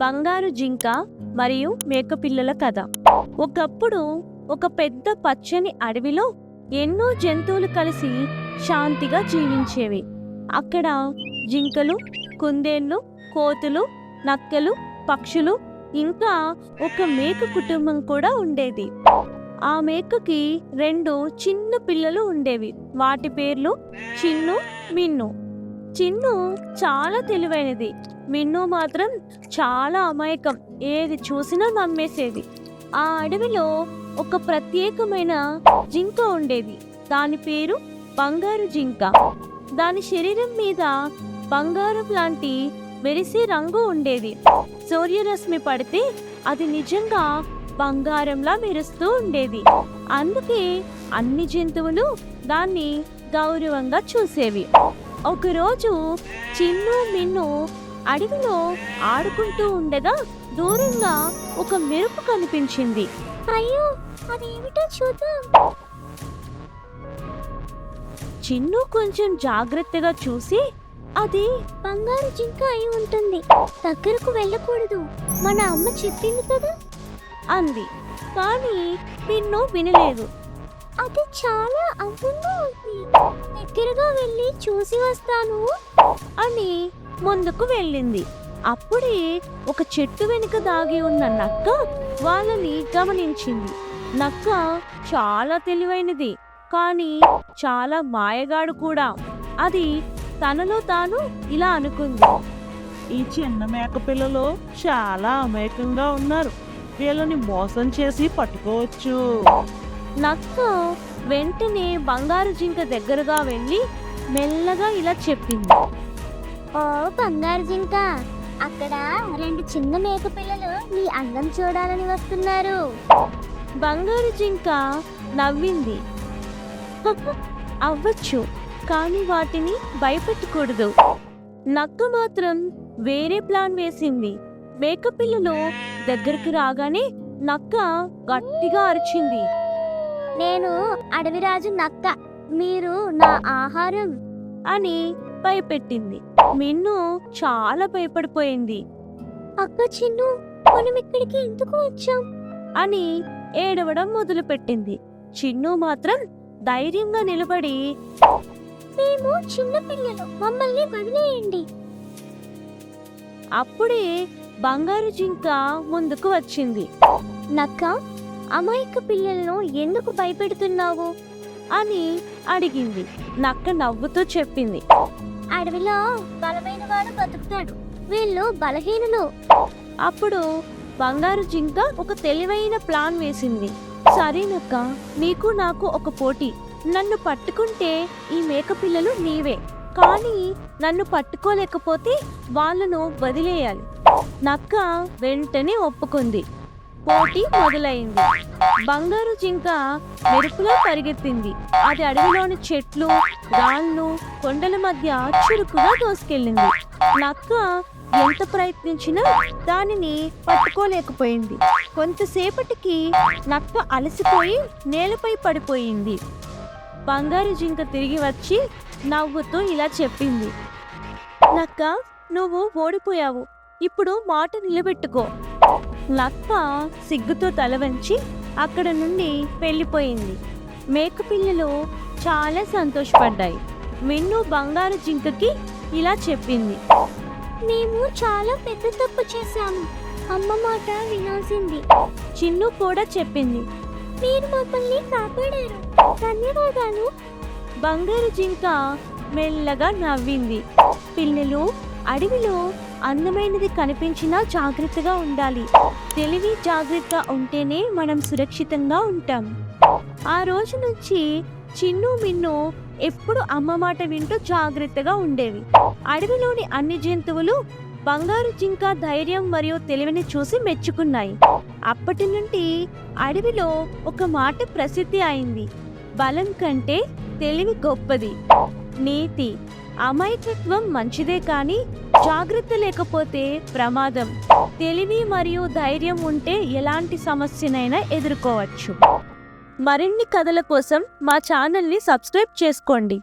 బంగారు జింక మరియు మేకపిల్లల కథ. ఒకప్పుడు ఒక పెద్ద పచ్చని అడవిలో ఎన్నో జంతువులు కలిసి శాంతిగా జీవించేవి. అక్కడ జింకలు, కుందేళ్ళు, కోతులు, నక్కలు, పక్షులు, ఇంకా ఒక మేక కుటుంబం కూడా ఉండేది. ఆ మేకకి 2 చిన్న పిల్లలు ఉండేవి. వాటి పేర్లు చిన్ను, మిన్ను. చిన్ను చాలా తెలివైనది. మిన్ను మాత్రం చాలా అమాయకం. ఏది చూసినా నమ్మేసేది. ఆ అడవిలో ఒక ప్రత్యేకమైన జింక ఉండేది. దాని పేరు బంగారు జింక. దాని శరీరం మీద బంగారం లాంటి మెరిసే రంగు ఉండేది. సూర్యరశ్మి పడితే అది నిజంగా బంగారంలా మెరుస్తూ ఉండేది. అందుకే అన్ని జంతువులు దాన్ని గౌరవంగా చూసేవి. ఒకరోజు చిన్ను, మిన్ను అడవిలో ఆడుకుంటూ ఉండగా దూరంగా ఒక మెరుపు కనిపించింది. అయ్యో, అదేమిటో చూద్దాం. చిన్ను కొంచెం జాగ్రత్తగా చూసి, అది బంగారు జింక అయి ఉంటుంది. దగ్గరకు వెళ్ళకూడదు, మన అమ్మ చెప్పింది కదా అంది. కానీ మిన్ను వినలేదు. అది చాలా అందంగా ఉంది, దగ్గరగా వెళ్ళి చూసి వస్తాను అని ముందుకు వెళ్ళింది. అప్పుడే ఒక చెట్టు వెనుక దాగి ఉన్న నక్క వాళ్ళని గమనించింది. నక్క చాలా తెలివైనది, కానీ చాలా మాయగాడు కూడా. అది తనలో తాను ఇలా అనుకుంది, ఈ చిన్న మేక పిల్లలు చాలా అమాయకంగా ఉన్నారు. వీళ్ళని మోసం చేసి పట్టుకోవచ్చు. నక్క వెంటనే బంగారు జింక దగ్గరగా వెళ్ళి మెల్లగా ఇలా చెప్పింది. ఓ బంగారు జింక, అక్కడ 2 చిన్న మేక పిల్లలు నీ అందం చూడాలని వస్తున్నారు. బంగారు జింక నవ్వింది. అవ్వచ్చు, కానీ వాటిని భయపెట్టకూడదు. నక్క మాత్రం వేరే ప్లాన్ వేసింది. మేకపిల్లలు దగ్గరికి రాగానే నక్క గట్టిగా అరిచింది. నేను అడవిరాజు నక్క, మీరు నా ఆహారం అని భయపెట్టింది. మిన్ను చాలా భయపడిపోయింది. అక్క చిన్ను, మనం ఇక్కడికి ఎందుకు వచ్చాం అని ఏడవడం మొదలుపెట్టింది. చిన్ను మాత్రం ధైర్యంగా నిలబడి, మేము చిన్న పిల్లలు, మమ్మల్ని వదిలేయండి. అప్పుడే బంగారు జింక ముందుకు వచ్చింది. నక్క, అమాయక పిల్లలను ఎందుకు భయపెడుతున్నావు అని అడిగింది. నక్క నవ్వుతూ చెప్పింది, అడవిలో బలమైన వాడు బతుకుతాడు, వీళ్ళు బలహీనులు. అప్పుడు బంగారు జింక ఒక తెలివైన ప్లాన్ వేసింది. సరేనక్క, నీకు నాకు ఒక పోటీ. నన్ను పట్టుకుంటే ఈ మేకపిల్లలు నీవే, కానీ నన్ను పట్టుకోలేకపోతే వాళ్ళను వదిలేయాలి. నక్క వెంటనే ఒప్పుకుంది. పోటీ మొదలైంది. బంగారు జింక మెరుపులో పరిగెత్తింది. అది అడవిలోని చెట్లు, రాళ్ళు, కొండల మధ్య చురుకుగా దోసుకెళ్ళింది. నక్క ఎంత ప్రయత్నించినా దానిని పట్టుకోలేకపోయింది. కొంతసేపటికి నక్క అలసిపోయి నేలపై పడిపోయింది. బంగారు జింక తిరిగి వచ్చి నవ్వుతూ ఇలా చెప్పింది, నక్క, నువ్వు ఓడిపోయావు. ఇప్పుడు మాట నిలబెట్టుకో. నక్క సిగ్గుతో తల వంచి అక్కడ నుండి వెళ్ళిపోయింది. మేకపిల్లలు చాలా సంతోషపడ్డాయి. మిన్ను బంగారు జింకకి ఇలా చెప్పింది, మేము చాలా పెద్ద తప్పు చేశాము, అమ్మ మాట వినాల్సింది. చిన్ను కూడా చెప్పింది, మీరు మమ్మల్ని కాపాడారు, ధన్యవాదాలు. బంగారు జింక మెల్లగా నవ్వింది. పిల్లలు, అడవిలో అందమైనది కనిపించినా జాగ్రత్తగా ఉండాలి. తెలివి జాగ్రత్త ఉంటేనే మనం సురక్షితంగా ఉంటాం. ఆ రోజు నుంచి చిన్ను, మిన్ను ఎప్పుడు అమ్మ మాట వింటూ జాగ్రత్తగా ఉండేవి. అడవిలోని అన్ని జంతువులు బంగారు జింక ధైర్యం మరియు తెలివిని చూసి మెచ్చుకున్నాయి. అప్పటి నుండి అడవిలో ఒక మాట ప్రసిద్ధి అయింది, బలం కంటే తెలివి గొప్పది. నీతి, అమాయకత్వం మంచిదే, కానీ జాగ్రత్త లేకపోతే ప్రమాదం. తెలివి మరియు ధైర్యం ఉంటే ఎలాంటి సమస్యనైనా ఎదుర్కోవచ్చు. మరిన్ని కథల కోసం మా ఛానల్ని సబ్స్క్రైబ్ చేసుకోండి.